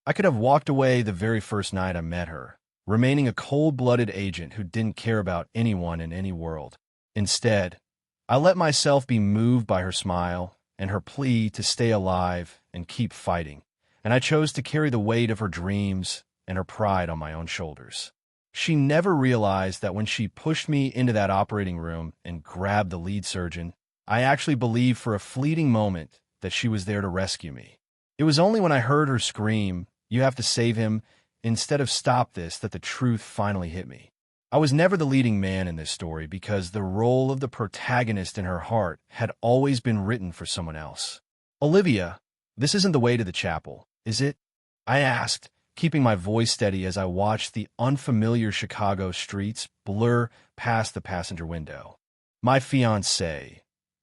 I could have walked away the very first night I met her, remaining a cold-blooded agent who didn't care about anyone in any world. Instead, I let myself be moved by her smile and her plea to stay alive and keep fighting, and I chose to carry the weight of her dreams and her pride on my own shoulders. She never realized that when she pushed me into that operating room and grabbed the lead surgeon, I actually believed for a fleeting moment that she was there to rescue me. It was only when I heard her scream, "You have to save him," instead of "stop this," that the truth finally hit me. I was never the leading man in this story because the role of the protagonist in her heart had always been written for someone else. "Olivia, this isn't the way to the chapel, is it?" I asked, keeping my voice steady as I watched the unfamiliar Chicago streets blur past the passenger window. My fiancée,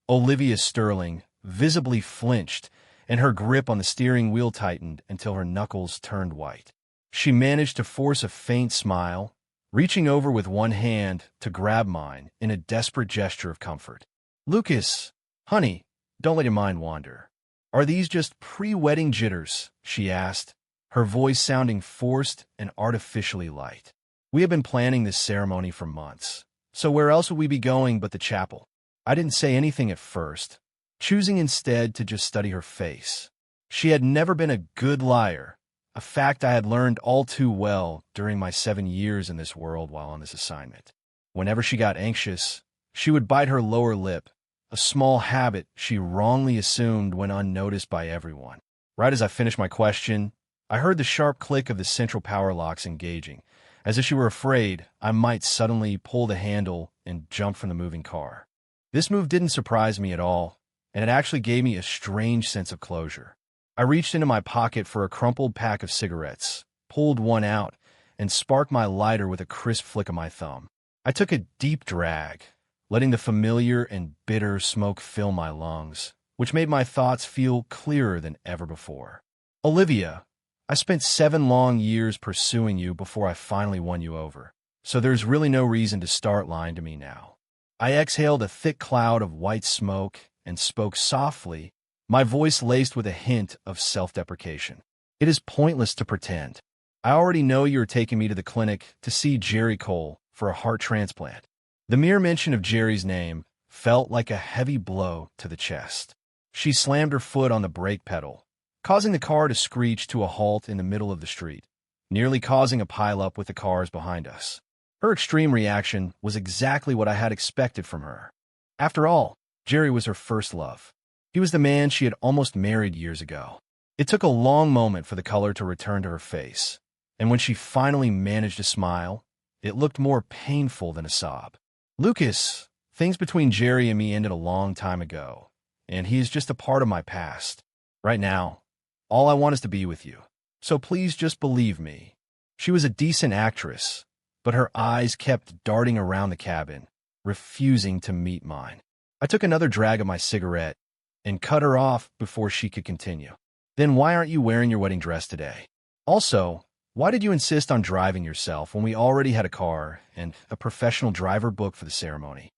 Olivia Sterling, visibly flinched, and her grip on the steering wheel tightened until her knuckles turned white. She managed to force a faint smile, reaching over with one hand to grab mine in a desperate gesture of comfort. "Lucas, honey, don't let your mind wander. Are these just pre-wedding jitters?" she asked, her voice sounding forced and artificially light. "We have been planning this ceremony for months, so where else would we be going but the chapel?" I didn't say anything at first, choosing instead to just study her face. She had never been a good liar, a fact I had learned all too well during my 7 years in this world while on this assignment. Whenever she got anxious, she would bite her lower lip, a small habit she wrongly assumed went unnoticed by everyone. Right as I finished my question, I heard the sharp click of the central power locks engaging, as if she were afraid I might suddenly pull the handle and jump from the moving car. This move didn't surprise me at all, and it actually gave me a strange sense of closure. I reached into my pocket for a crumpled pack of cigarettes, pulled one out, and sparked my lighter with a crisp flick of my thumb. I took a deep drag, letting the familiar and bitter smoke fill my lungs, which made my thoughts feel clearer than ever before. "Olivia, I spent 7 long years pursuing you before I finally won you over, so there's really no reason to start lying to me now." I exhaled a thick cloud of white smoke and spoke softly, my voice laced with a hint of self-deprecation. "It is pointless to pretend. I already know you are taking me to the clinic to see Jerry Cole for a heart transplant." The mere mention of Jerry's name felt like a heavy blow to the chest. She slammed her foot on the brake pedal, causing the car to screech to a halt in the middle of the street, nearly causing a pileup with the cars behind us. Her extreme reaction was exactly what I had expected from her. After all, Jerry was her first love. He was the man she had almost married years ago. It took a long moment for the color to return to her face, and when she finally managed to smile, it looked more painful than a sob. "Lucas, things between Jerry and me ended a long time ago, and he is just a part of my past. Right now, all I want is to be with you, so please just believe me." She was a decent actress, but her eyes kept darting around the cabin, refusing to meet mine. I took another drag of my cigarette and cut her off before she could continue. "Then why aren't you wearing your wedding dress today? Also, why did you insist on driving yourself when we already had a car and a professional driver booked for the ceremony?"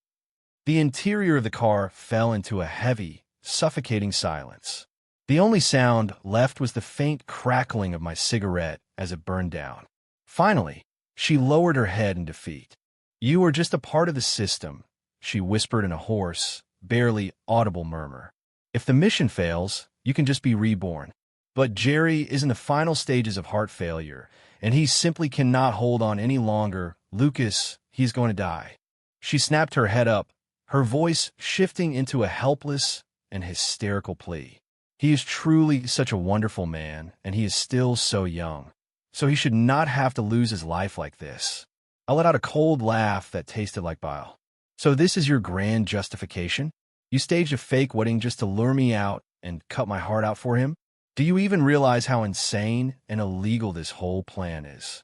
The interior of the car fell into a heavy, suffocating silence. The only sound left was the faint crackling of my cigarette as it burned down. Finally, she lowered her head in defeat. "You are just a part of the system," she whispered in a hoarse, barely audible murmur. "If the mission fails, you can just be reborn. But Jerry is in the final stages of heart failure, and he simply cannot hold on any longer. Lucas, he's going to die." She snapped her head up, her voice shifting into a helpless and hysterical plea. "He is truly such a wonderful man, and he is still so young, so he should not have to lose his life like this." I let out a cold laugh that tasted like bile. "So this is your grand justification? You staged a fake wedding just to lure me out and cut my heart out for him? Do you even realize how insane and illegal this whole plan is?"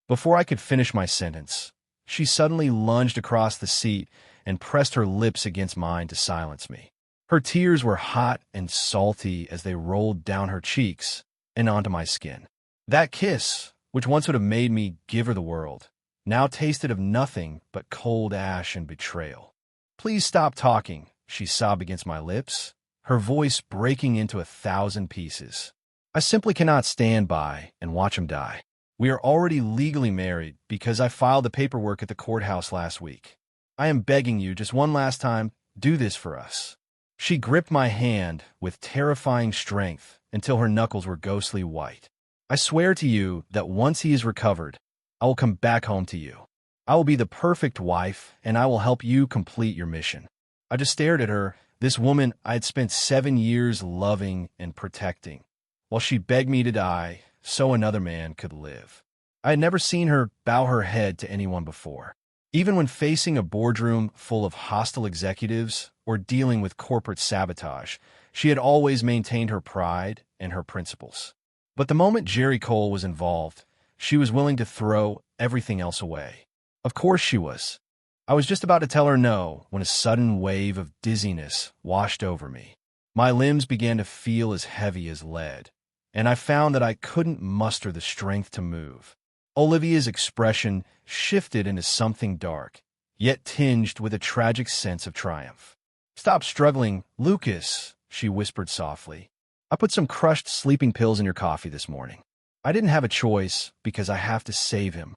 Before I could finish my sentence, she suddenly lunged across the seat and pressed her lips against mine to silence me. Her tears were hot and salty as they rolled down her cheeks and onto my skin. That kiss, which once would have made me give her the world, now tasted of nothing but cold ash and betrayal. "Please stop talking," she sobbed against my lips, her voice breaking into 1,000 pieces. I simply cannot stand by and watch him die. We are already legally married because I filed the paperwork at the courthouse last week. I am begging you just one last time, do this for us. She gripped my hand with terrifying strength until her knuckles were ghostly white. I swear to you that once he is recovered, I will come back home to you. I will be the perfect wife, and I will help you complete your mission. I just stared at her, this woman I had spent 7 years loving and protecting, while she begged me to die so another man could live. I had never seen her bow her head to anyone before. Even when facing a boardroom full of hostile executives or dealing with corporate sabotage, she had always maintained her pride and her principles. But the moment Jerry Cole was involved, she was willing to throw everything else away. Of course she was. I was just about to tell her no when a sudden wave of dizziness washed over me. My limbs began to feel as heavy as lead, and I found that I couldn't muster the strength to move. Olivia's expression shifted into something dark, yet tinged with a tragic sense of triumph. "Stop struggling, Lucas," she whispered softly. "I put some crushed sleeping pills in your coffee this morning. I didn't have a choice because I have to save him."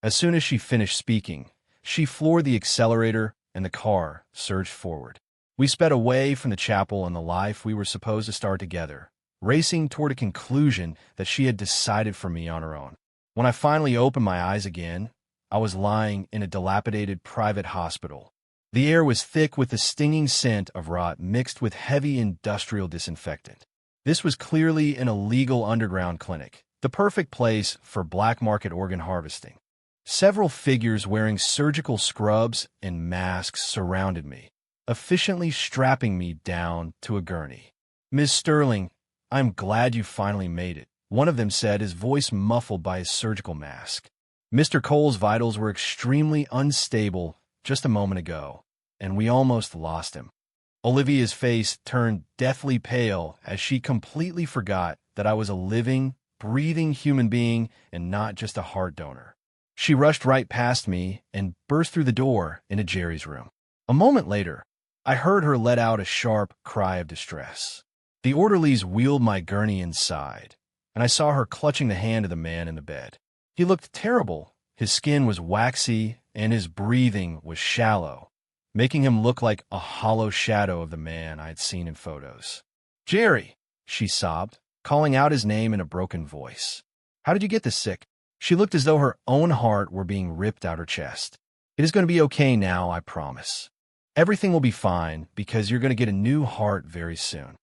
As soon as she finished speaking, she floored the accelerator and the car surged forward. We sped away from the chapel and the life we were supposed to start together, racing toward a conclusion that she had decided for me on her own. When I finally opened my eyes again, I was lying in a dilapidated private hospital. The air was thick with the stinging scent of rot mixed with heavy industrial disinfectant. This was clearly an illegal underground clinic, the perfect place for black market organ harvesting. Several figures wearing surgical scrubs and masks surrounded me, efficiently strapping me down to a gurney. "Miss Sterling, I'm glad you finally made it," one of them said, his voice muffled by his surgical mask. Mr. Cole's vitals were extremely unstable just a moment ago, and we almost lost him. Olivia's face turned deathly pale as she completely forgot that I was a living, breathing human being and not just a heart donor. She rushed right past me and burst through the door into Jerry's room. A moment later, I heard her let out a sharp cry of distress. The orderlies wheeled my gurney inside, and I saw her clutching the hand of the man in the bed. He looked terrible. His skin was waxy, and his breathing was shallow, making him look like a hollow shadow of the man I had seen in photos. "Jerry," she sobbed, calling out his name in a broken voice. "How did you get this sick?" She looked as though her own heart were being ripped out her chest. "It is going to be okay now, I promise. Everything will be fine because you're going to get a new heart very soon."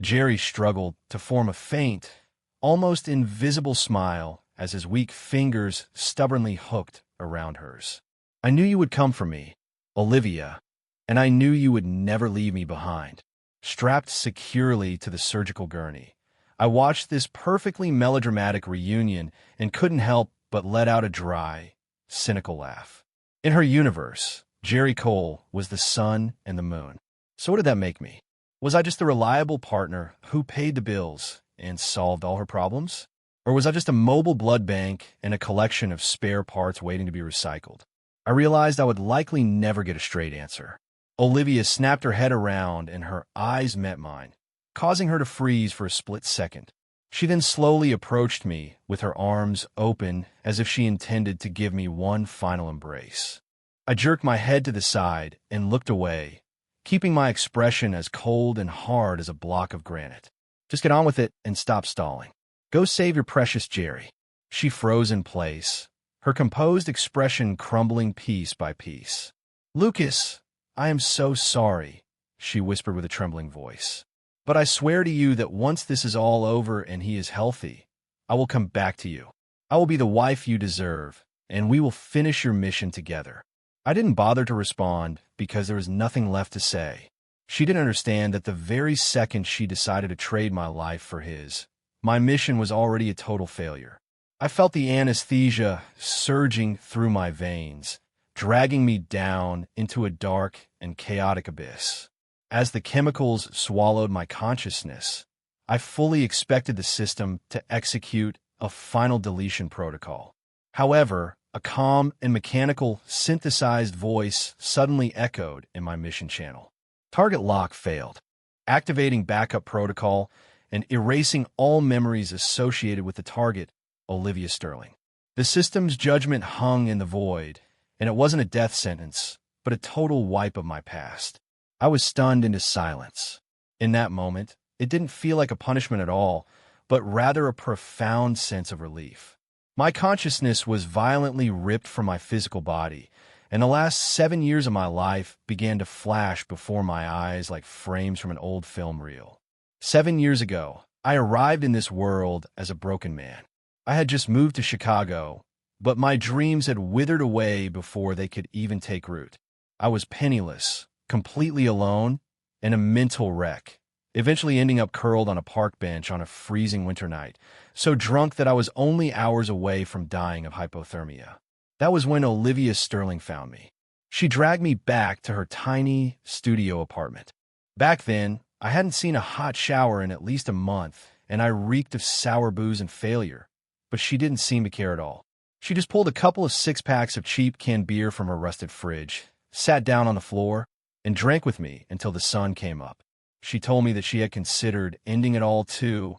Jerry struggled to form a faint, almost invisible smile as his weak fingers stubbornly hooked around hers. "I knew you would come for me, Olivia, and I knew you would never leave me behind." Strapped securely to the surgical gurney, I watched this perfectly melodramatic reunion and couldn't help but let out a dry, cynical laugh. In her universe, Jerry Cole was the sun and the moon. So what did that make me? Was I just the reliable partner who paid the bills and solved all her problems? Or was I just a mobile blood bank and a collection of spare parts waiting to be recycled? I realized I would likely never get a straight answer. Olivia snapped her head around and her eyes met mine, causing her to freeze for a split second. She then slowly approached me with her arms open as if she intended to give me one final embrace. I jerked my head to the side and looked away, keeping my expression as cold and hard as a block of granite. "Just get on with it and stop stalling. Go save your precious Jerry." She froze in place, her composed expression crumbling piece by piece. "Lucas, I am so sorry," she whispered with a trembling voice. "But I swear to you that once this is all over and he is healthy, I will come back to you. I will be the wife you deserve, and we will finish your mission together." I didn't bother to respond because there was nothing left to say. She didn't understand that the very second she decided to trade my life for his, my mission was already a total failure. I felt the anesthesia surging through my veins, dragging me down into a dark and chaotic abyss. As the chemicals swallowed my consciousness, I fully expected the system to execute a final deletion protocol. However, a calm and mechanical synthesized voice suddenly echoed in my mission channel. "Target lock failed. Activating backup protocol," and erasing all memories associated with the target, Olivia Sterling. The system's judgment hung in the void, and it wasn't a death sentence, but a total wipe of my past. I was stunned into silence. In that moment, it didn't feel like a punishment at all, but rather a profound sense of relief. My consciousness was violently ripped from my physical body, and the last 7 years of my life began to flash before my eyes like frames from an old film reel. 7 years ago, I arrived in this world as a broken man. I had just moved to Chicago, but my dreams had withered away before they could even take root. I was penniless, completely alone, and a mental wreck, eventually ending up curled on a park bench on a freezing winter night, so drunk that I was only hours away from dying of hypothermia. That was when Olivia Sterling found me. She dragged me back to her tiny studio apartment. Back then, I hadn't seen a hot shower in at least a month, and I reeked of sour booze and failure, but she didn't seem to care at all. She just pulled a couple of six-packs of cheap canned beer from her rusted fridge, sat down on the floor, and drank with me until the sun came up. She told me that she had considered ending it all too,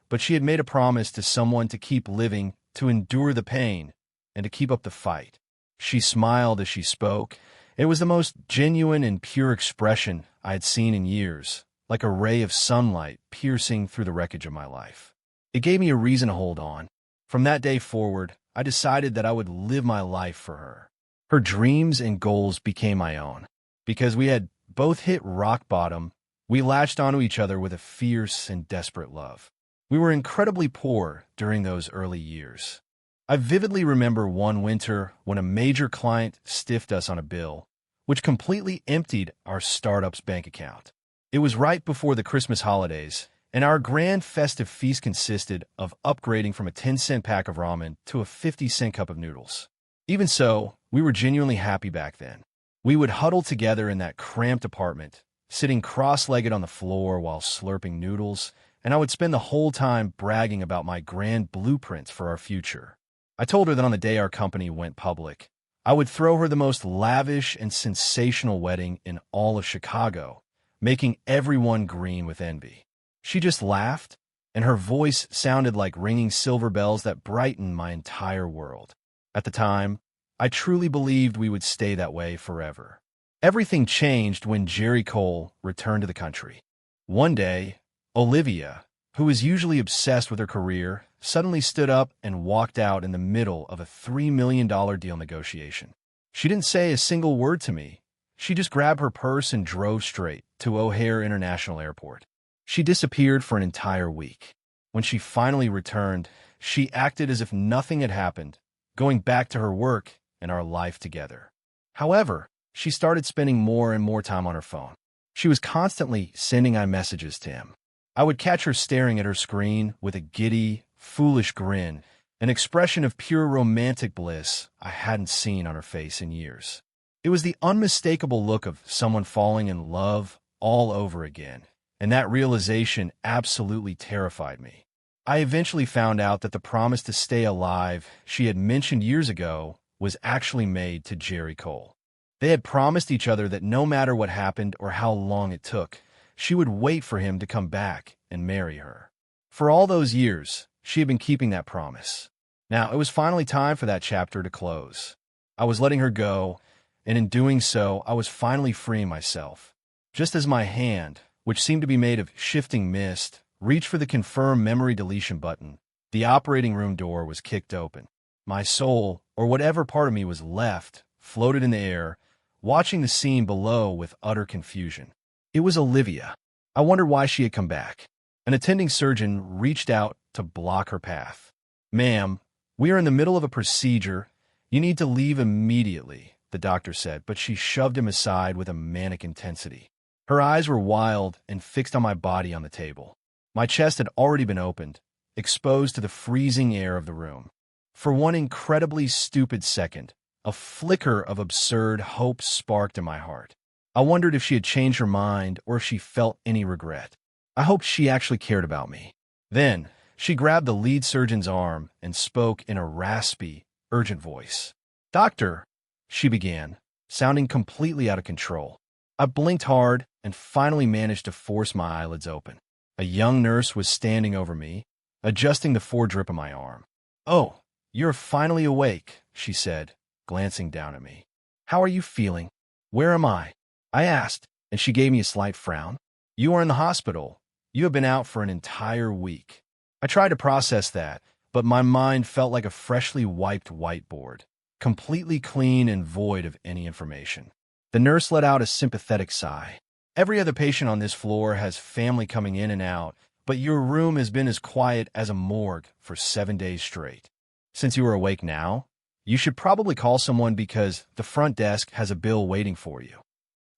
but she had made a promise to someone to keep living, to endure the pain, and to keep up the fight. She smiled as she spoke. It was the most genuine and pure expression I had seen in years, like a ray of sunlight piercing through the wreckage of my life. It gave me a reason to hold on. From that day forward, I decided that I would live my life for her. Her dreams and goals became my own. Because we had both hit rock bottom, we latched onto each other with a fierce and desperate love. We were incredibly poor during those early years. I vividly remember one winter when a major client stiffed us on a bill, which completely emptied our startup's bank account. It was right before the Christmas holidays, and our grand festive feast consisted of upgrading from a 10-cent pack of ramen to a 50-cent cup of noodles. Even so, we were genuinely happy back then. We would huddle together in that cramped apartment, sitting cross-legged on the floor while slurping noodles, and I would spend the whole time bragging about my grand blueprints for our future. I told her that on the day our company went public, I would throw her the most lavish and sensational wedding in all of Chicago, making everyone green with envy. She just laughed, and her voice sounded like ringing silver bells that brightened my entire world. At the time, I truly believed we would stay that way forever. Everything changed when Jerry Cole returned to the country. One day, Olivia, who was usually obsessed with her career, suddenly stood up and walked out in the middle of a $3 million deal negotiation. She didn't say a single word to me. She just grabbed her purse and drove straight to O'Hare International Airport. She disappeared for an entire week. When she finally returned, she acted as if nothing had happened, going back to her work and our life together. However, she started spending more and more time on her phone. She was constantly sending messages to him. I would catch her staring at her screen with a giddy, foolish grin, an expression of pure romantic bliss I hadn't seen on her face in years. It was the unmistakable look of someone falling in love all over again, and that realization absolutely terrified me. I eventually found out that the promise to stay alive she had mentioned years ago was actually made to Jerry Cole. They had promised each other that no matter what happened or how long it took, she would wait for him to come back and marry her. For all those years, she had been keeping that promise. Now, it was finally time for that chapter to close. I was letting her go, and in doing so, I was finally freeing myself. Just as my hand, which seemed to be made of shifting mist, reached for the confirm memory deletion button, the operating room door was kicked open. My soul, or whatever part of me was left, floated in the air, watching the scene below with utter confusion. It was Olivia. I wondered why she had come back. An attending surgeon reached out to block her path. "Ma'am, we are in the middle of a procedure. You need to leave immediately," the doctor said, but she shoved him aside with a manic intensity. Her eyes were wild and fixed on my body on the table. My chest had already been opened, exposed to the freezing air of the room. For one incredibly stupid second, a flicker of absurd hope sparked in my heart. I wondered if she had changed her mind or if she felt any regret. I hoped she actually cared about me. Then, she grabbed the lead surgeon's arm and spoke in a raspy, urgent voice. "Doctor," she began, sounding completely out of control. I blinked hard and finally managed to force my eyelids open. A young nurse was standing over me, adjusting the foredrip on my arm. "Oh, you're finally awake," she said, glancing down at me. "How are you feeling?" "Where am I?" I asked, and she gave me a slight frown. "You are in the hospital. You have been out for an entire week." I tried to process that, but my mind felt like a freshly wiped whiteboard, completely clean and void of any information. The nurse let out a sympathetic sigh. "Every other patient on this floor has family coming in and out, but your room has been as quiet as a morgue for 7 days straight. Since you are awake now, you should probably call someone because the front desk has a bill waiting for you."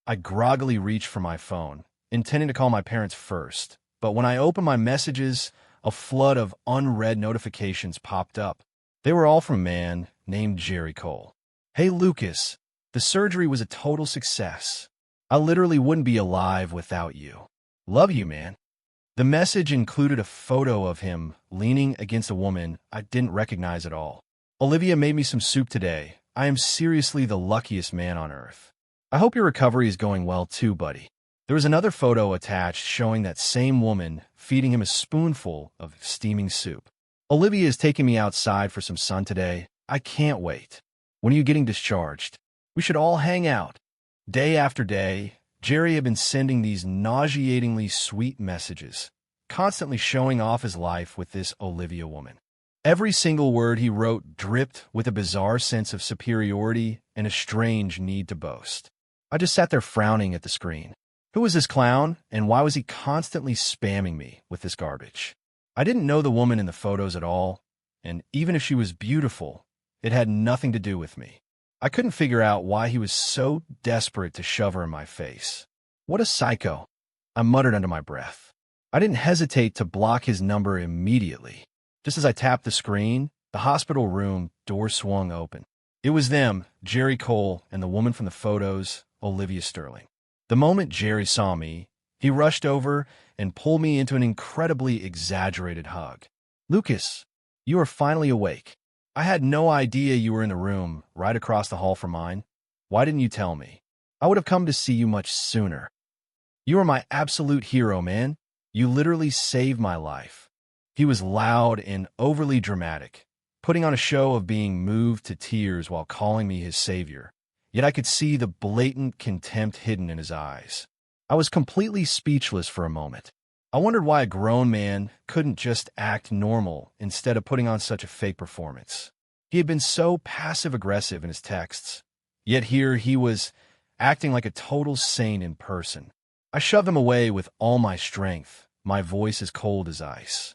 I groggily reached for my phone, intending to call my parents first, but when I opened my messages, a flood of unread notifications popped up. They were all from a man named Jerry Cole. "Hey, Lucas, the surgery was a total success. I literally wouldn't be alive without you. Love you, man." The message included a photo of him leaning against a woman I didn't recognize at all. "Olivia made me some soup today. I am seriously the luckiest man on earth. I hope your recovery is going well too, buddy." There was another photo attached showing that same woman feeding him a spoonful of steaming soup. "Olivia is taking me outside for some sun today. I can't wait. When are you getting discharged? We should all hang out." Day after day, Jerry had been sending these nauseatingly sweet messages, constantly showing off his life with this Olivia woman. Every single word he wrote dripped with a bizarre sense of superiority and a strange need to boast. I just sat there frowning at the screen. Who was this clown, and why was he constantly spamming me with this garbage? I didn't know the woman in the photos at all, and even if she was beautiful, it had nothing to do with me. I couldn't figure out why he was so desperate to shove her in my face. What a psycho, I muttered under my breath. I didn't hesitate to block his number immediately. Just as I tapped the screen, the hospital room door swung open. It was them, Jerry Cole and the woman from the photos, Olivia Sterling. The moment Jerry saw me, he rushed over and pulled me into an incredibly exaggerated hug. "Lucas, you are finally awake. I had no idea you were in the room right across the hall from mine. Why didn't you tell me? I would have come to see you much sooner. You are my absolute hero, man. You literally saved my life." He was loud and overly dramatic, putting on a show of being moved to tears while calling me his savior. Yet I could see the blatant contempt hidden in his eyes. I was completely speechless for a moment. I wondered why a grown man couldn't just act normal instead of putting on such a fake performance. He had been so passive-aggressive in his texts, yet here he was acting like a total saint in person. I shoved him away with all my strength, my voice as cold as ice.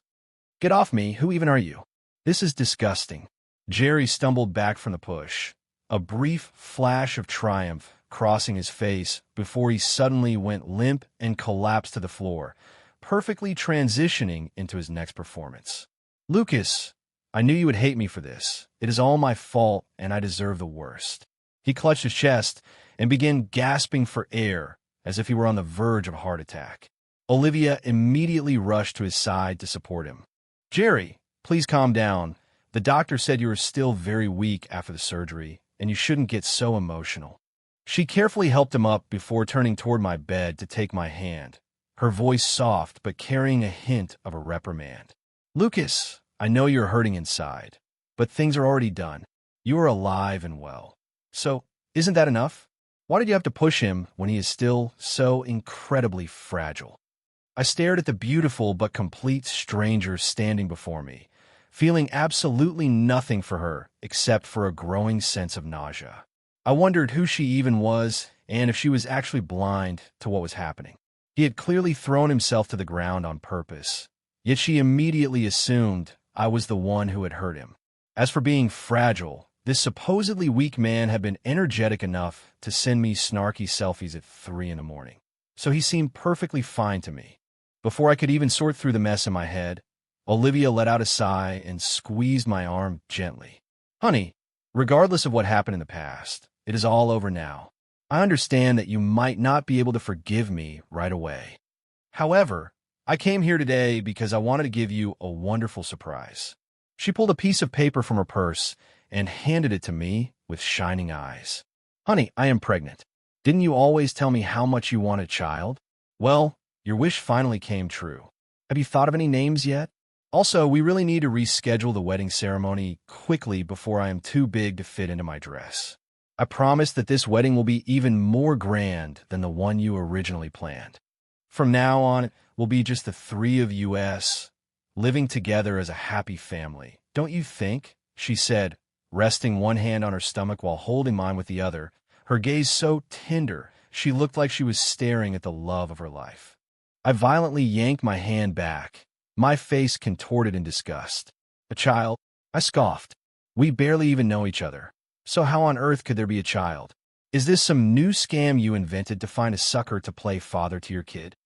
"Get off me, who even are you? This is disgusting." Jerry stumbled back from the push, a brief flash of triumph crossing his face before he suddenly went limp and collapsed to the floor, perfectly transitioning into his next performance. "Lucas, I knew you would hate me for this. It is all my fault, and I deserve the worst." He clutched his chest and began gasping for air as if he were on the verge of a heart attack. Olivia immediately rushed to his side to support him. "Jerry, please calm down. The doctor said you were still very weak after the surgery, and you shouldn't get so emotional." She carefully helped him up before turning toward my bed to take my hand, her voice soft but carrying a hint of a reprimand. "Lucas, I know you're hurting inside, but things are already done. You are alive and well. So, isn't that enough? Why did you have to push him when he is still so incredibly fragile?" I stared at the beautiful but complete stranger standing before me, feeling absolutely nothing for her except for a growing sense of nausea. I wondered who she even was and if she was actually blind to what was happening. He had clearly thrown himself to the ground on purpose, yet she immediately assumed I was the one who had hurt him. As for being fragile, this supposedly weak man had been energetic enough to send me snarky selfies at 3 in the morning. So he seemed perfectly fine to me. Before I could even sort through the mess in my head, Olivia let out a sigh and squeezed my arm gently. "Honey, regardless of what happened in the past, it is all over now. I understand that you might not be able to forgive me right away. However, I came here today because I wanted to give you a wonderful surprise." She pulled a piece of paper from her purse and handed it to me with shining eyes. "Honey, I am pregnant. Didn't you always tell me how much you want a child? Well, your wish finally came true. Have you thought of any names yet? Also, we really need to reschedule the wedding ceremony quickly before I am too big to fit into my dress. I promise that this wedding will be even more grand than the one you originally planned. From now on, it will be just the three of us living together as a happy family. Don't you think? She said, resting one hand on her stomach while holding mine with the other, her gaze so tender she looked like she was staring at the love of her life. I violently yanked my hand back, my face contorted in disgust. A child? I scoffed. We barely even know each other. So how on earth could there be a child? Is this some new scam you invented to find a sucker to play father to your kid?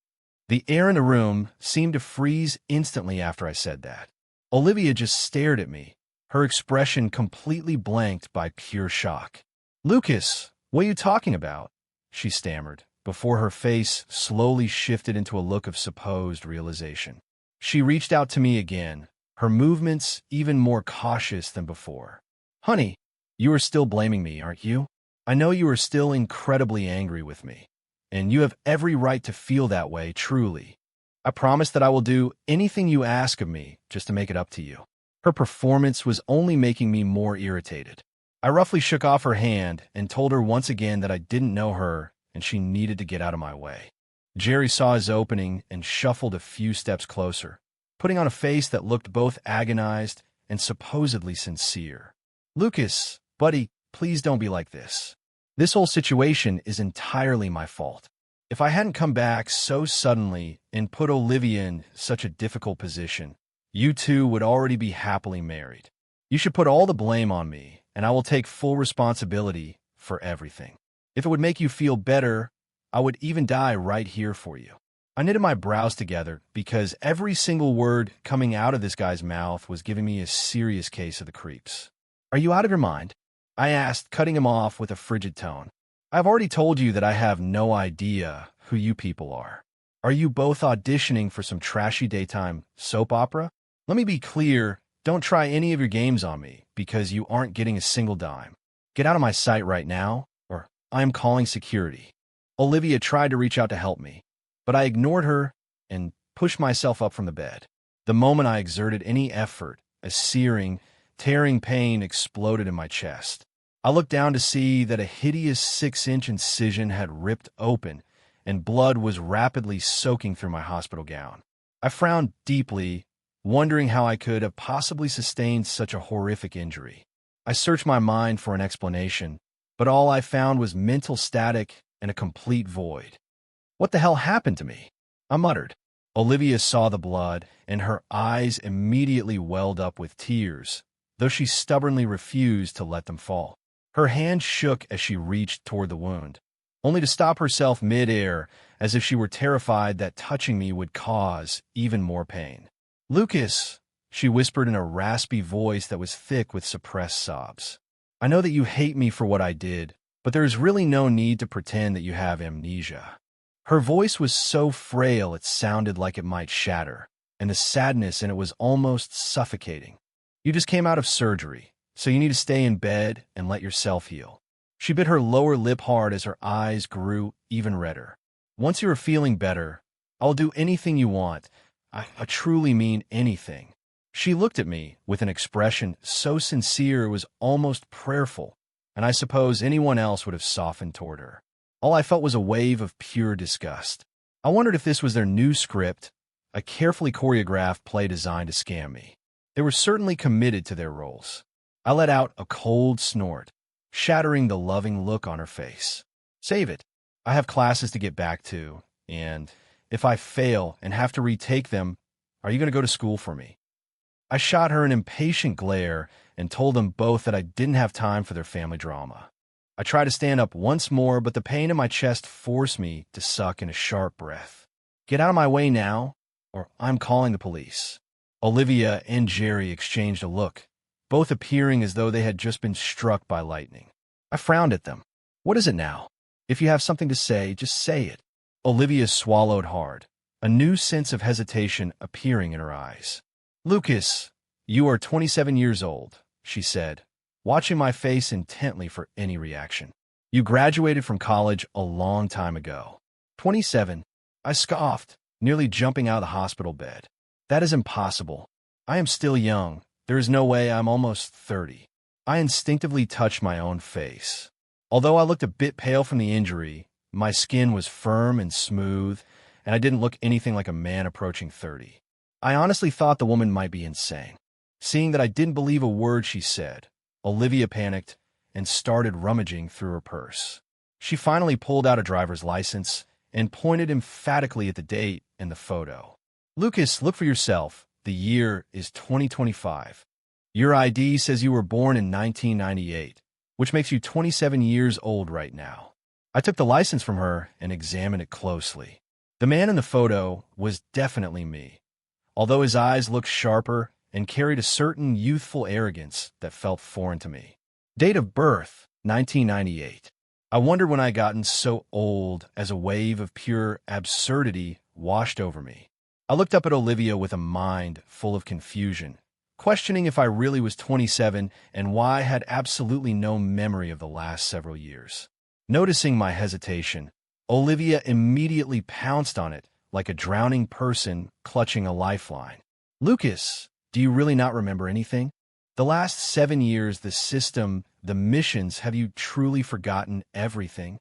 The air in the room seemed to freeze instantly after I said that. Olivia just stared at me, her expression completely blanked by pure shock. "Lucas, what are you talking about?" she stammered, before her face slowly shifted into a look of supposed realization. She reached out to me again, her movements even more cautious than before. "Honey, you are still blaming me, aren't you? I know you are still incredibly angry with me, and you have every right to feel that way, truly. I promise that I will do anything you ask of me just to make it up to you." Her performance was only making me more irritated. I roughly shook off her hand and told her once again that I didn't know her and she needed to get out of my way. Jerry saw his opening and shuffled a few steps closer, putting on a face that looked both agonized and supposedly sincere. "Lucas, buddy, please don't be like this. This whole situation is entirely my fault. If I hadn't come back so suddenly and put Olivia in such a difficult position, you two would already be happily married. You should put all the blame on me, and I will take full responsibility for everything. If it would make you feel better, I would even die right here for you." I knitted my brows together because every single word coming out of this guy's mouth was giving me a serious case of the creeps. "Are you out of your mind?" I asked, cutting him off with a frigid tone. "I've already told you that I have no idea who you people are. Are you both auditioning for some trashy daytime soap opera? Let me be clear, don't try any of your games on me, because you aren't getting a single dime. Get out of my sight right now, or I am calling security." Olivia tried to reach out to help me, but I ignored her and pushed myself up from the bed. The moment I exerted any effort, a searing, tearing pain exploded in my chest. I looked down to see that a hideous 6-inch incision had ripped open, and blood was rapidly soaking through my hospital gown. I frowned deeply, wondering how I could have possibly sustained such a horrific injury. I searched my mind for an explanation, but all I found was mental static and a complete void. "What the hell happened to me?" I muttered. Olivia saw the blood, and her eyes immediately welled up with tears, though she stubbornly refused to let them fall. Her hand shook as she reached toward the wound, only to stop herself mid-air as if she were terrified that touching me would cause even more pain. "Lucas," she whispered in a raspy voice that was thick with suppressed sobs. "I know that you hate me for what I did, but there is really no need to pretend that you have amnesia." Her voice was so frail it sounded like it might shatter, and the sadness in it was almost suffocating. "You just came out of surgery, so you need to stay in bed and let yourself heal." She bit her lower lip hard as her eyes grew even redder. "Once you are feeling better, I will do anything you want. I truly mean anything." She looked at me with an expression so sincere it was almost prayerful, and I suppose anyone else would have softened toward her. All I felt was a wave of pure disgust. I wondered if this was their new script, a carefully choreographed play designed to scam me. They were certainly committed to their roles. I let out a cold snort, shattering the loving look on her face. "Save it. I have classes to get back to, and if I fail and have to retake them, are you going to go to school for me?" I shot her an impatient glare and told them both that I didn't have time for their family drama. I tried to stand up once more, but the pain in my chest forced me to suck in a sharp breath. "Get out of my way now, or I'm calling the police." Olivia and Jerry exchanged a look, both appearing as though they had just been struck by lightning. I frowned at them. "What is it now? If you have something to say, just say it." Olivia swallowed hard, a new sense of hesitation appearing in her eyes. "Lucas, you are 27 years old," she said, watching my face intently for any reaction. "You graduated from college a long time ago." 27. I scoffed, nearly jumping out of the hospital bed. That is impossible. I am still young. There is no way. I'm almost 30. I instinctively touched my own face. Although I looked a bit pale from the injury, my skin was firm and smooth, and I didn't look anything like a man approaching 30. I honestly thought the woman might be insane. Seeing that I didn't believe a word she said, Olivia panicked and started rummaging through her purse. She finally pulled out a driver's license and pointed emphatically at the date in the photo. "Lucas, look for yourself. The year is 2025. Your ID says you were born in 1998, which makes you 27 years old right now." I took the license from her and examined it closely. The man in the photo was definitely me, although his eyes looked sharper and carried a certain youthful arrogance that felt foreign to me. Date of birth, 1998. I wondered when I gotten so old as a wave of pure absurdity washed over me. I looked up at Olivia with a mind full of confusion, questioning if I really was 27 and why I had absolutely no memory of the last several years. Noticing my hesitation, Olivia immediately pounced on it like a drowning person clutching a lifeline. "Lucas, do you really not remember anything? The last 7 years, the system, the missions, have you truly forgotten everything?"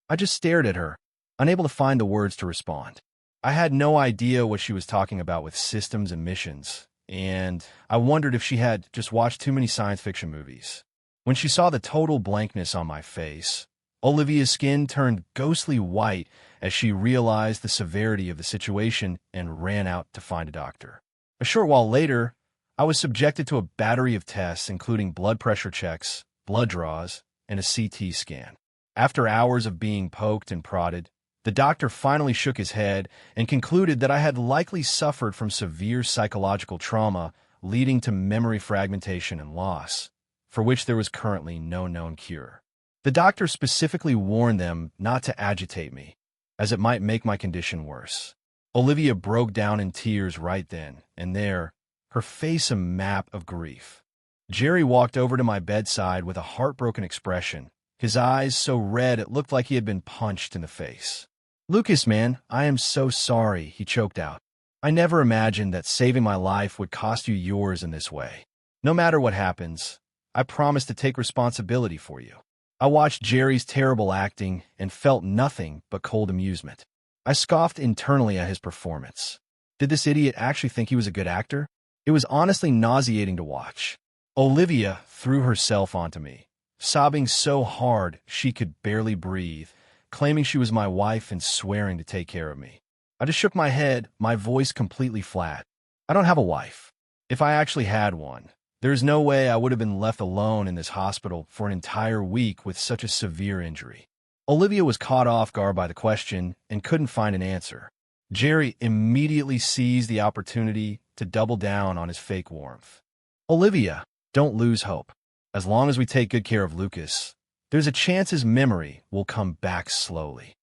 I just stared at her, unable to find the words to respond. I had no idea what she was talking about with systems and missions, and I wondered if she had just watched too many science fiction movies. When she saw the total blankness on my face, Olivia's skin turned ghostly white as she realized the severity of the situation and ran out to find a doctor. A short while later, I was subjected to a battery of tests, including blood pressure checks, blood draws, and a CT scan. After hours of being poked and prodded, the doctor finally shook his head and concluded that I had likely suffered from severe psychological trauma leading to memory fragmentation and loss, for which there was currently no known cure. The doctor specifically warned them not to agitate me, as it might make my condition worse. Olivia broke down in tears right then and there, her face a map of grief. Jerry walked over to my bedside with a heartbroken expression, his eyes so red it looked like he had been punched in the face. "Lucas, man, I am so sorry," he choked out. "I never imagined that saving my life would cost you yours in this way. No matter what happens, I promise to take responsibility for you." I watched Jerry's terrible acting and felt nothing but cold amusement. I scoffed internally at his performance. Did this idiot actually think he was a good actor? It was honestly nauseating to watch. Olivia threw herself onto me, sobbing so hard she could barely breathe, claiming she was my wife and swearing to take care of me. I just shook my head, my voice completely flat. I don't have a wife. If I actually had one, there's no way I would have been left alone in this hospital for an entire week with such a severe injury. Olivia was caught off guard by the question and couldn't find an answer. Jerry immediately seized the opportunity to double down on his fake warmth. "Olivia, don't lose hope. As long as we take good care of Lucas, there's a chance his memory will come back slowly."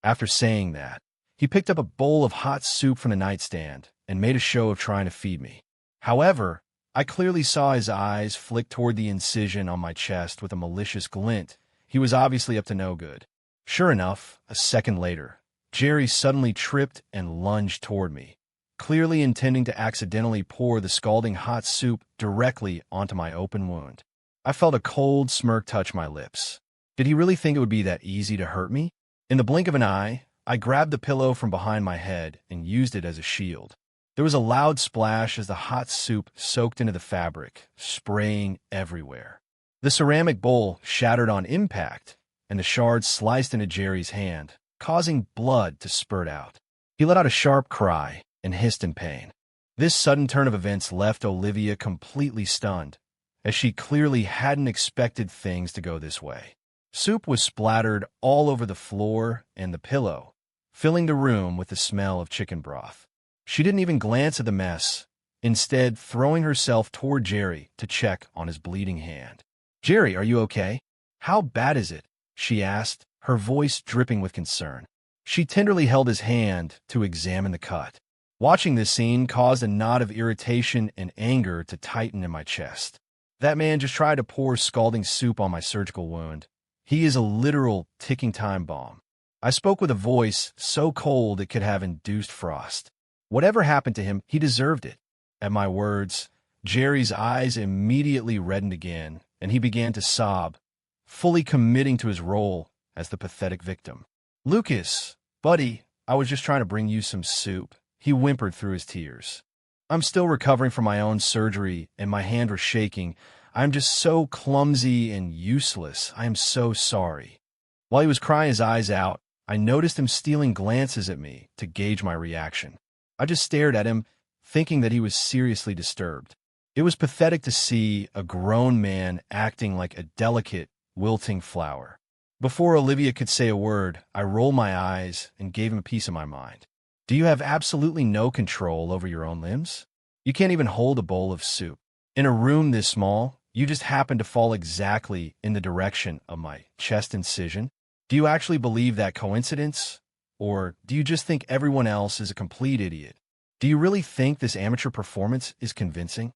After saying that, he picked up a bowl of hot soup from the nightstand and made a show of trying to feed me. However, I clearly saw his eyes flick toward the incision on my chest with a malicious glint. He was obviously up to no good. Sure enough, a second later, Jerry suddenly tripped and lunged toward me, clearly intending to accidentally pour the scalding hot soup directly onto my open wound. I felt a cold smirk touch my lips. Did he really think it would be that easy to hurt me? In the blink of an eye, I grabbed the pillow from behind my head and used it as a shield. There was a loud splash as the hot soup soaked into the fabric, spraying everywhere. The ceramic bowl shattered on impact, and the shards sliced into Jerry's hand, causing blood to spurt out. He let out a sharp cry and hissed in pain. This sudden turn of events left Olivia completely stunned, as she clearly hadn't expected things to go this way. Soup was splattered all over the floor and the pillow, filling the room with the smell of chicken broth. She didn't even glance at the mess, instead throwing herself toward Jerry to check on his bleeding hand. "Jerry, are you okay? How bad is it?" she asked, her voice dripping with concern. She tenderly held his hand to examine the cut. Watching this scene caused a knot of irritation and anger to tighten in my chest. That man just tried to pour scalding soup on my surgical wound. He is a literal ticking time bomb. I spoke with a voice so cold it could have induced frost. Whatever happened to him, he deserved it. At my words, Jerry's eyes immediately reddened again, and he began to sob, fully committing to his role as the pathetic victim. "Lucas, buddy, I was just trying to bring you some soup," he whimpered through his tears. "I'm still recovering from my own surgery, and my hand was shaking. I'm just so clumsy and useless. I am so sorry." While he was crying his eyes out, I noticed him stealing glances at me to gauge my reaction. I just stared at him, thinking that he was seriously disturbed. It was pathetic to see a grown man acting like a delicate, wilting flower. Before Olivia could say a word, I rolled my eyes and gave him a piece of my mind. Do you have absolutely no control over your own limbs? You can't even hold a bowl of soup. In a room this small, you just happen to fall exactly in the direction of my chest incision. Do you actually believe that coincidence? Or do you just think everyone else is a complete idiot? Do you really think this amateur performance is convincing?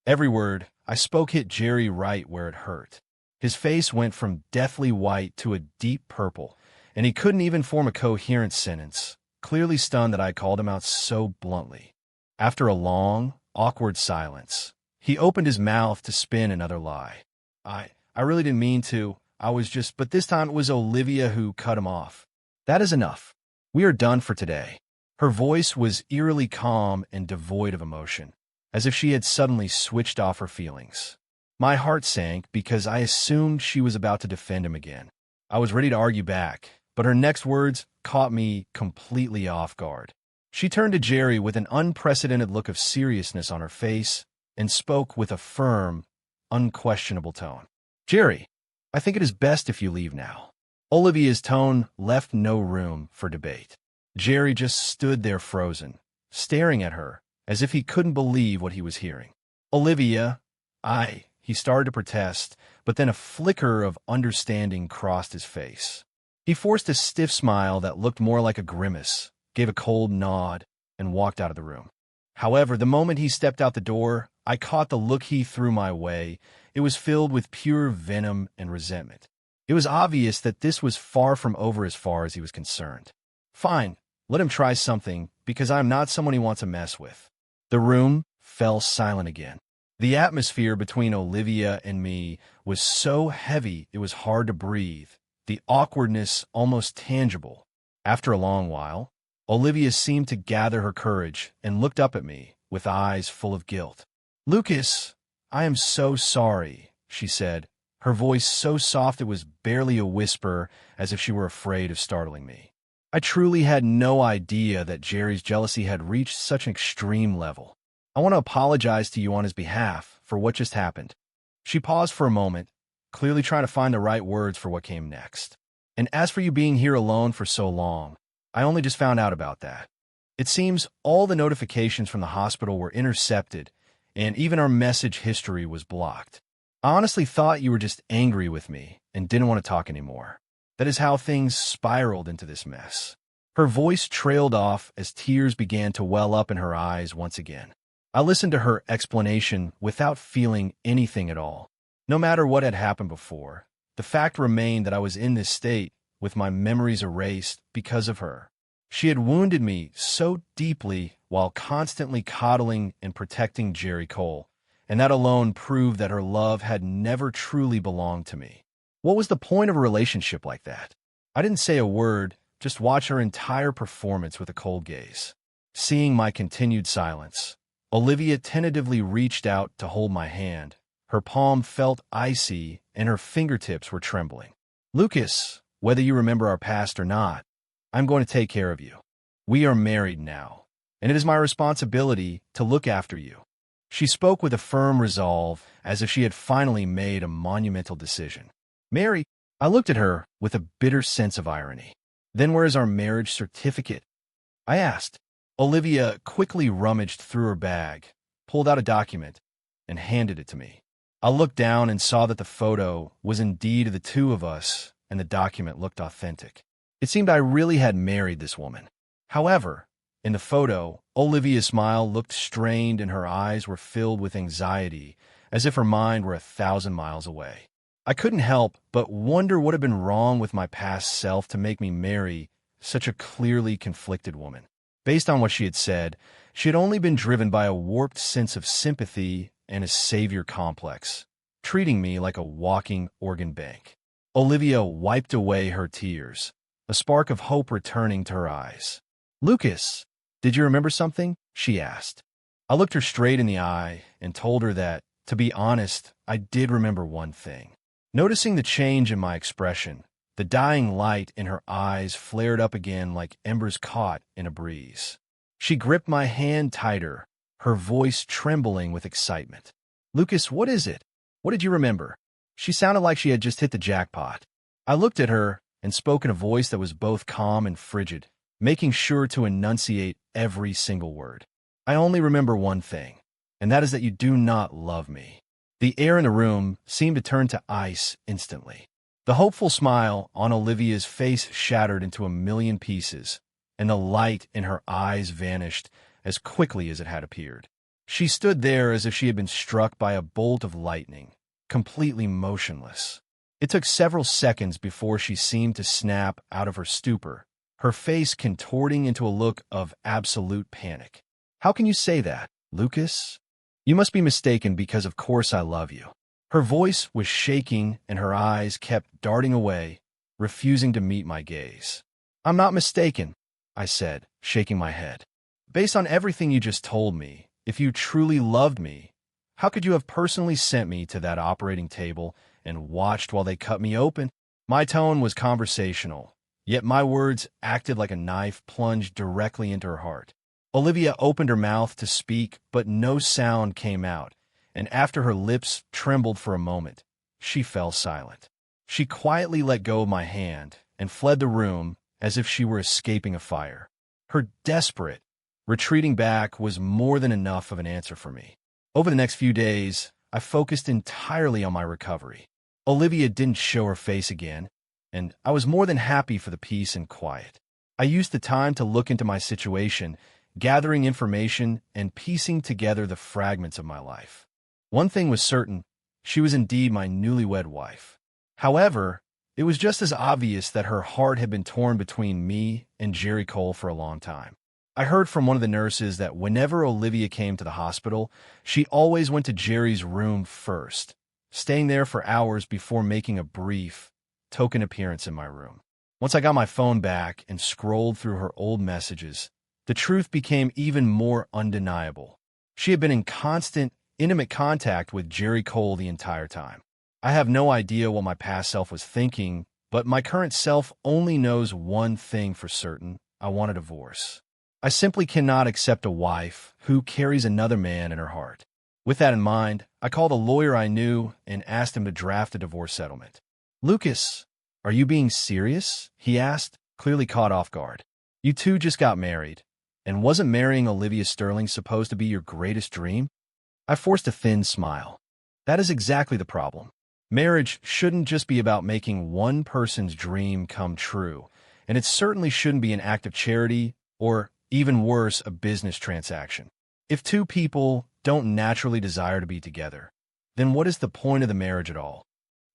Every word I spoke hit Jerry right where it hurt. His face went from deathly white to a deep purple, and he couldn't even form a coherent sentence, clearly stunned that I called him out so bluntly. After a long, awkward silence, he opened his mouth to spin another lie. I really didn't mean to. But this time it was Olivia who cut him off. That is enough. We are done for today. Her voice was eerily calm and devoid of emotion, as if she had suddenly switched off her feelings. My heart sank because I assumed she was about to defend him again. I was ready to argue back, but her next words caught me completely off guard. She turned to Jerry with an unprecedented look of seriousness on her face and spoke with a firm, unquestionable tone. "Jerry, I think it is best if you leave now." Olivia's tone left no room for debate. Jerry just stood there frozen, staring at her as if he couldn't believe what he was hearing. "Olivia, he started to protest, but then a flicker of understanding crossed his face. He forced a stiff smile that looked more like a grimace, gave a cold nod, and walked out of the room. However, the moment he stepped out the door, I caught the look he threw my way. It was filled with pure venom and resentment. It was obvious that this was far from over as far as he was concerned. Fine, let him try something, because I am not someone he wants to mess with. The room fell silent again. The atmosphere between Olivia and me was so heavy it was hard to breathe, the awkwardness almost tangible. After a long while, Olivia seemed to gather her courage and looked up at me with eyes full of guilt. "Lucas, I am so sorry," she said, her voice so soft it was barely a whisper, as if she were afraid of startling me. I truly had no idea that Jerry's jealousy had reached such an extreme level. "I want to apologize to you on his behalf for what just happened." She paused for a moment, clearly trying to find the right words for what came next. "And as for you being here alone for so long, I only just found out about that. It seems all the notifications from the hospital were intercepted, and even our message history was blocked. I honestly thought you were just angry with me and didn't want to talk anymore. That is how things spiraled into this mess." Her voice trailed off as tears began to well up in her eyes once again. I listened to her explanation without feeling anything at all. No matter what had happened before, the fact remained that I was in this state, with my memories erased because of her. She had wounded me so deeply while constantly coddling and protecting Jerry Cole, and that alone proved that her love had never truly belonged to me. What was the point of a relationship like that? I didn't say a word, just watch her entire performance with a cold gaze. Seeing my continued silence, Olivia tentatively reached out to hold my hand. Her palm felt icy, and her fingertips were trembling. "Lucas, whether you remember our past or not, I'm going to take care of you. We are married now, and it is my responsibility to look after you." She spoke with a firm resolve, as if she had finally made a monumental decision. "Mary," I looked at her with a bitter sense of irony. "Then where is our marriage certificate?" I asked. Olivia quickly rummaged through her bag, pulled out a document, and handed it to me. I looked down and saw that the photo was indeed of the two of us, and the document looked authentic. It seemed I really had married this woman. However, in the photo, Olivia's smile looked strained and her eyes were filled with anxiety, as if her mind were 1,000 miles away. I couldn't help but wonder what had been wrong with my past self to make me marry such a clearly conflicted woman. Based on what she had said, she had only been driven by a warped sense of sympathy and a savior complex, treating me like a walking organ bank. Olivia wiped away her tears, a spark of hope returning to her eyes. "Lucas, did you remember something?" she asked. I looked her straight in the eye and told her that, to be honest, I did remember one thing. Noticing the change in my expression, the dying light in her eyes flared up again like embers caught in a breeze. She gripped my hand tighter, her voice trembling with excitement. "Lucas, what is it? What did you remember?" She sounded like she had just hit the jackpot. I looked at her and spoke in a voice that was both calm and frigid, making sure to enunciate every single word. "I only remember one thing, and that is that you do not love me." The air in the room seemed to turn to ice instantly. The hopeful smile on Olivia's face shattered into a million pieces, and the light in her eyes vanished as quickly as it had appeared. She stood there as if she had been struck by a bolt of lightning, completely motionless. It took several seconds before she seemed to snap out of her stupor, her face contorting into a look of absolute panic. "How can you say that, Lucas? You must be mistaken because of course I love you." Her voice was shaking and her eyes kept darting away, refusing to meet my gaze. "I'm not mistaken," I said, shaking my head. "Based on everything you just told me, if you truly loved me, how could you have personally sent me to that operating table and watched while they cut me open?" My tone was conversational, yet my words acted like a knife plunged directly into her heart. Olivia opened her mouth to speak, but no sound came out, and after her lips trembled for a moment, she fell silent. She quietly let go of my hand and fled the room as if she were escaping a fire. Her desperate, retreating back was more than enough of an answer for me. Over the next few days, I focused entirely on my recovery. Olivia didn't show her face again, and I was more than happy for the peace and quiet. I used the time to look into my situation, gathering information and piecing together the fragments of my life. One thing was certain, she was indeed my newlywed wife. However, it was just as obvious that her heart had been torn between me and Jerry Cole for a long time. I heard from one of the nurses that whenever Olivia came to the hospital, she always went to Jerry's room first, staying there for hours before making a brief, token appearance in my room. Once I got my phone back and scrolled through her old messages, the truth became even more undeniable. She had been in constant, intimate contact with Jerry Cole the entire time. I have no idea what my past self was thinking, but my current self only knows one thing for certain: I want a divorce. I simply cannot accept a wife who carries another man in her heart. With that in mind, I called a lawyer I knew and asked him to draft a divorce settlement. "Lucas, are you being serious?" he asked, clearly caught off guard. "You two just got married. And wasn't marrying Olivia Sterling supposed to be your greatest dream?" I forced a thin smile. That is exactly the problem. Marriage shouldn't just be about making one person's dream come true, and it certainly shouldn't be an act of charity or, even worse, a business transaction. If two people don't naturally desire to be together, then what is the point of the marriage at all?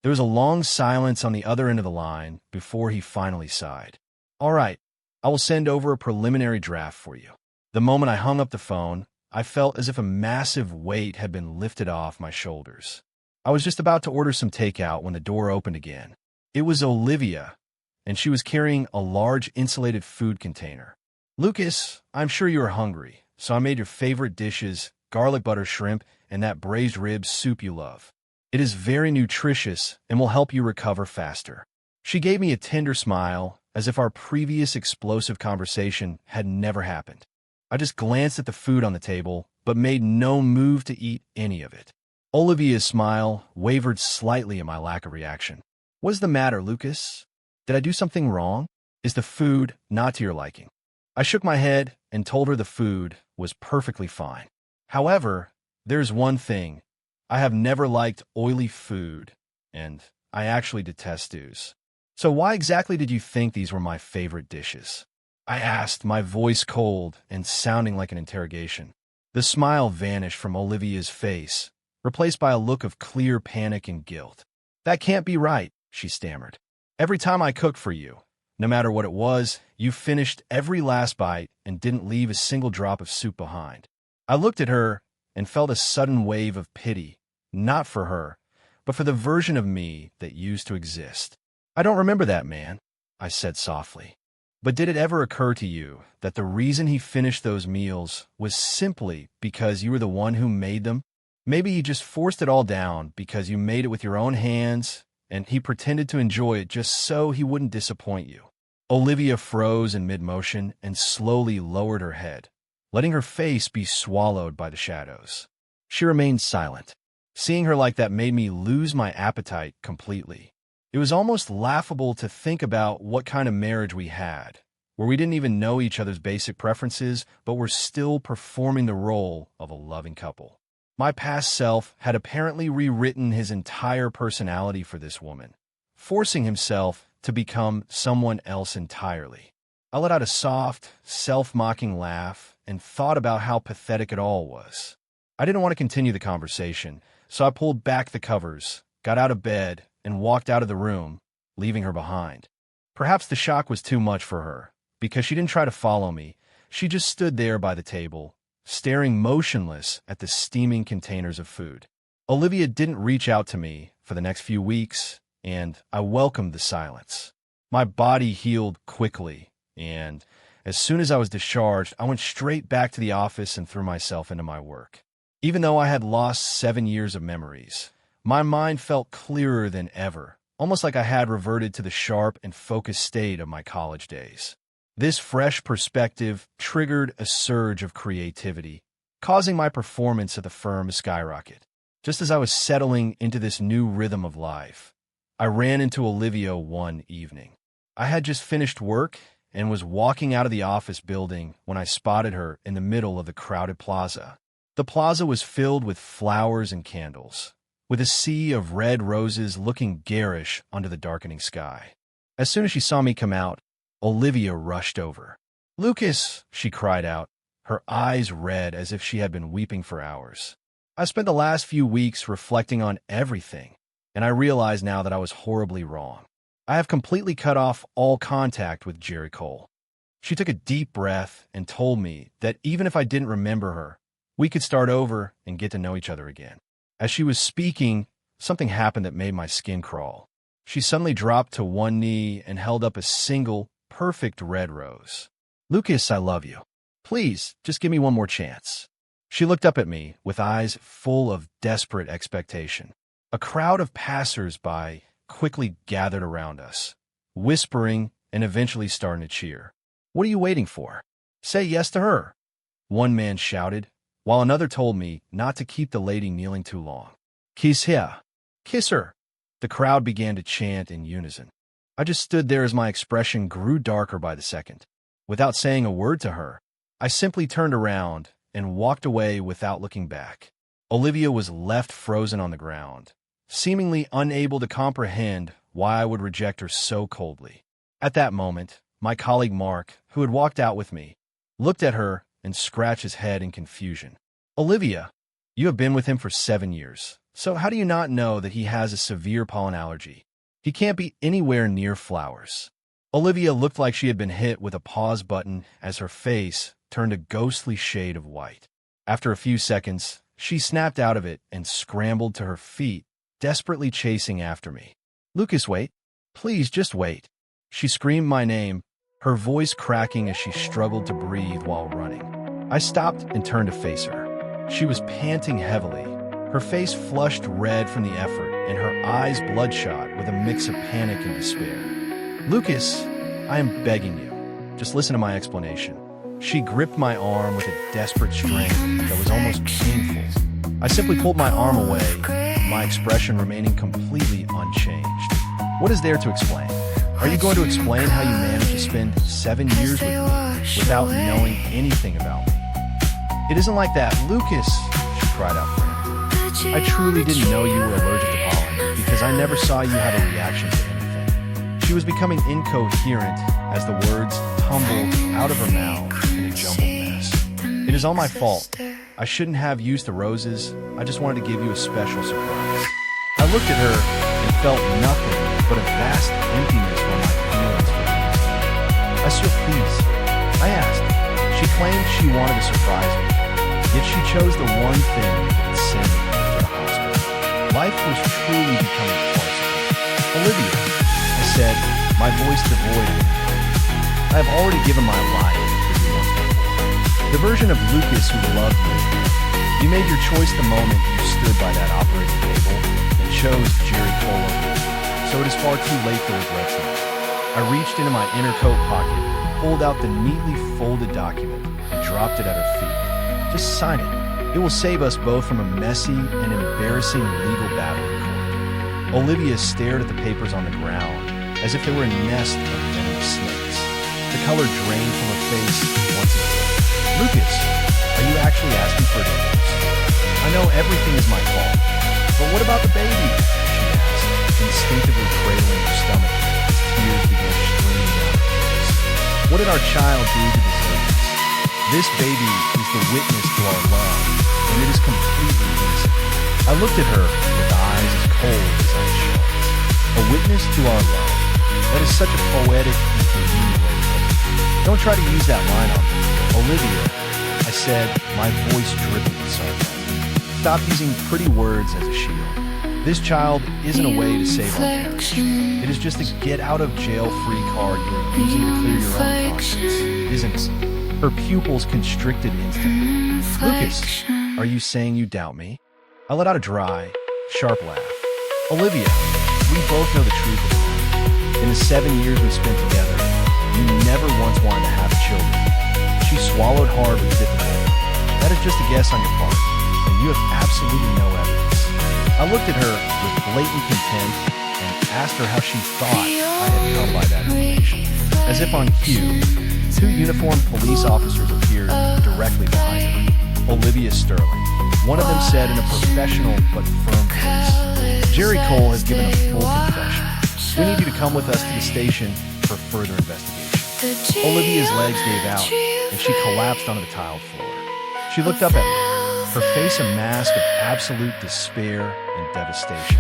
There was a long silence on the other end of the line before he finally sighed. "All right, I will send over a preliminary draft for you." The moment I hung up the phone, I felt as if a massive weight had been lifted off my shoulders. I was just about to order some takeout when the door opened again. It was Olivia, and she was carrying a large insulated food container. "Lucas, I'm sure you are hungry, so I made your favorite dishes, garlic butter shrimp, and that braised rib soup you love. It is very nutritious and will help you recover faster." She gave me a tender smile, as if our previous explosive conversation had never happened. I just glanced at the food on the table, but made no move to eat any of it. Olivia's smile wavered slightly at my lack of reaction. "What is the matter, Lucas? Did I do something wrong? Is the food not to your liking?" I shook my head and told her the food was perfectly fine. However, there's one thing. I have never liked oily food, and I actually detest stews. "So why exactly did you think these were my favorite dishes?" I asked, my voice cold and sounding like an interrogation. The smile vanished from Olivia's face, replaced by a look of clear panic and guilt. "That can't be right," she stammered. "Every time I cooked for you, no matter what it was, you finished every last bite and didn't leave a single drop of soup behind." I looked at her and felt a sudden wave of pity, not for her, but for the version of me that used to exist. "I don't remember that man," I said softly. "But did it ever occur to you that the reason he finished those meals was simply because you were the one who made them? Maybe he just forced it all down because you made it with your own hands, and he pretended to enjoy it just so he wouldn't disappoint you." Olivia froze in mid-motion and slowly lowered her head, letting her face be swallowed by the shadows. She remained silent. Seeing her like that made me lose my appetite completely. It was almost laughable to think about what kind of marriage we had, where we didn't even know each other's basic preferences, but were still performing the role of a loving couple. My past self had apparently rewritten his entire personality for this woman, forcing himself to become someone else entirely. I let out a soft, self-mocking laugh and thought about how pathetic it all was. I didn't want to continue the conversation, so I pulled back the covers, got out of bed, and walked out of the room, leaving her behind. Perhaps the shock was too much for her, because she didn't try to follow me. She just stood there by the table, staring motionless at the steaming containers of food. Olivia didn't reach out to me for the next few weeks, and I welcomed the silence. My body healed quickly, and as soon as I was discharged, I went straight back to the office and threw myself into my work. Even though I had lost 7 years of memories, my mind felt clearer than ever, almost like I had reverted to the sharp and focused state of my college days. This fresh perspective triggered a surge of creativity, causing my performance at the firm to skyrocket. Just as I was settling into this new rhythm of life, I ran into Olivia one evening. I had just finished work and was walking out of the office building when I spotted her in the middle of the crowded plaza. The plaza was filled with flowers and candles, with a sea of red roses looking garish under the darkening sky. As soon as she saw me come out, Olivia rushed over. "Lucas!" she cried out, her eyes red as if she had been weeping for hours. I spent the last few weeks reflecting on everything, and I realize now that I was horribly wrong. I have completely cut off all contact with Jerry Cole. She took a deep breath and told me that even if I didn't remember her, we could start over and get to know each other again. As she was speaking, something happened that made my skin crawl. She suddenly dropped to one knee and held up a single, perfect red rose. "Lucas, I love you. Please, just give me one more chance." She looked up at me with eyes full of desperate expectation. A crowd of passers-by quickly gathered around us, whispering and eventually starting to cheer. "What are you waiting for? Say yes to her," one man shouted, while another told me not to keep the lady kneeling too long. "Kiss her! Kiss her!" The crowd began to chant in unison. I just stood there as my expression grew darker by the second. Without saying a word to her, I simply turned around and walked away without looking back. Olivia was left frozen on the ground, seemingly unable to comprehend why I would reject her so coldly. At that moment, my colleague Mark, who had walked out with me, looked at her and scratched his head in confusion. "Olivia, you have been with him for 7 years, so how do you not know that he has a severe pollen allergy? He can't be anywhere near flowers." Olivia looked like she had been hit with a pause button as her face turned a ghostly shade of white. After a few seconds, she snapped out of it and scrambled to her feet, desperately chasing after me. "Lucas, wait. Please, just wait." She screamed my name, her voice cracking as she struggled to breathe while running. I stopped and turned to face her. She was panting heavily, her face flushed red from the effort and her eyes bloodshot with a mix of panic and despair. "Lucas, I am begging you. Just listen to my explanation." She gripped my arm with a desperate strength that was almost painful. I simply pulled my arm away, my expression remaining completely unchanged. "What is there to explain? Are you going to explain how you managed to spend 7 years with me without knowing anything about me?" "It isn't like that, Lucas," she cried out frantically. "I truly didn't know you were allergic to pollen because I never saw you have a reaction to anything." She was becoming incoherent as the words tumbled out of her mouth in a jumbled mess. "It is all my fault. I shouldn't have used the roses. I just wanted to give you a special surprise." I looked at her and felt nothing but a vast emptiness where my feelings for her. Monsieur, please, I asked. She claimed she wanted to surprise me, yet she chose the one thing that could send me to the hospital. Life was truly becoming farcical. Olivia, I said, my voice devoid of intent. I have already given my life for you once before. The version of Lucas who loved me. You made your choice the moment you stood by that operating table and chose Jerry Cole over me. So it is far too late for regrets now. I reached into my inner coat pocket, pulled out the neatly folded document, and dropped it at her feet. Just sign it. It will save us both from a messy and embarrassing legal battle in court. Olivia stared at the papers on the ground as if they were a nest of venomous snakes. The color drained from her face once again. Lucas, are you actually asking for a divorce? I know everything is my fault, but what about the baby? She asked, instinctively cradling her stomach as tears began streaming down her face. What did our child do to deserve this? This baby is the witness to our love, and it is completely innocent. I looked at her with eyes as cold as ice shards. A witness to our love. That is such a poetic and convenient way to put it. Don't try to use that line on me. Olivia, I said, my voice dripping with sarcasm. Stop using pretty words as a shield. This child isn't a way to save our marriage. It is just a get-out-of-jail-free card you're using to clear your own conscience, isn't it? Her pupils constricted instantly. Lucas, are you saying you doubt me? I let out a dry, sharp laugh. Olivia, we both know the truth of it. In the 7 years we spent together, you never once wanted to have children. She swallowed hard with difficulty. That is just a guess on your part, and you have absolutely no evidence. I looked at her with blatant contempt and asked her how she thought I had come by that information. As if on cue, 2 uniformed police officers appeared directly behind her. Olivia Sterling. One of them said in a professional but firm voice, Jerry Cole has given a full confession. We need you to come with us to the station for further investigation. Olivia's legs gave out, and she collapsed onto the tiled floor. She looked up at me, her face a mask of absolute despair and devastation.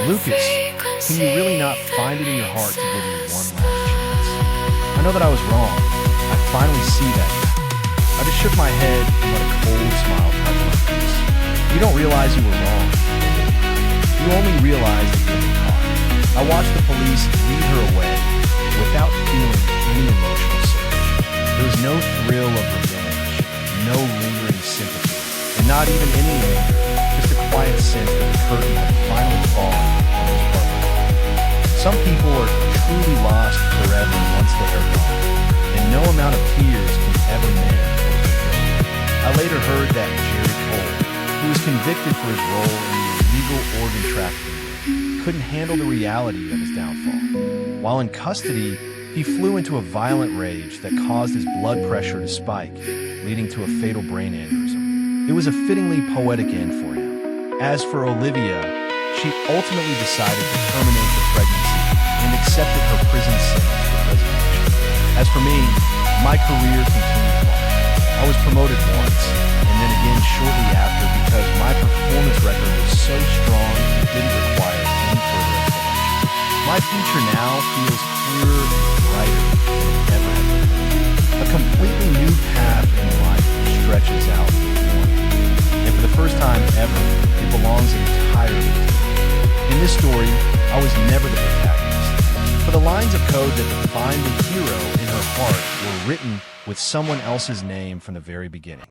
Lucas, can you really not find it in your heart to give me one last chance? I know that I was wrong. I finally see that now. I just shook my head and let a cold smile touch my face. You don't realize you were wrong. You only realize that you've been caught. I watched the police lead her away without feeling any emotional surge. There was no thrill of revenge, no lingering sympathy, and not even any anger, just a quiet sense that the curtain had finally fallen on this partner. Some people are truly lost forever once they are gone, and no amount of tears can ever mend what is broken. I later heard that Jerry Cole, who was convicted for his role in the illegal organ trafficking, couldn't handle the reality of his downfall. While in custody, he flew into a violent rage that caused his blood pressure to spike, leading to a fatal brain aneurysm. It was a fittingly poetic end for him. As for Olivia, she ultimately decided to terminate the pregnancy and accepted her prison sentence with resignation. As for me, my career continued on. I was promoted once, and then again shortly after because my performance record was so strong it didn't require any further explanation. My future now feels clearer and brighter than it ever had been. A completely new path in life stretches out before me. And for the first time ever, it belongs entirely to me. In this story, I was never the protagonist. For the lines of code that defined the hero in her heart were written with someone else's name from the very beginning.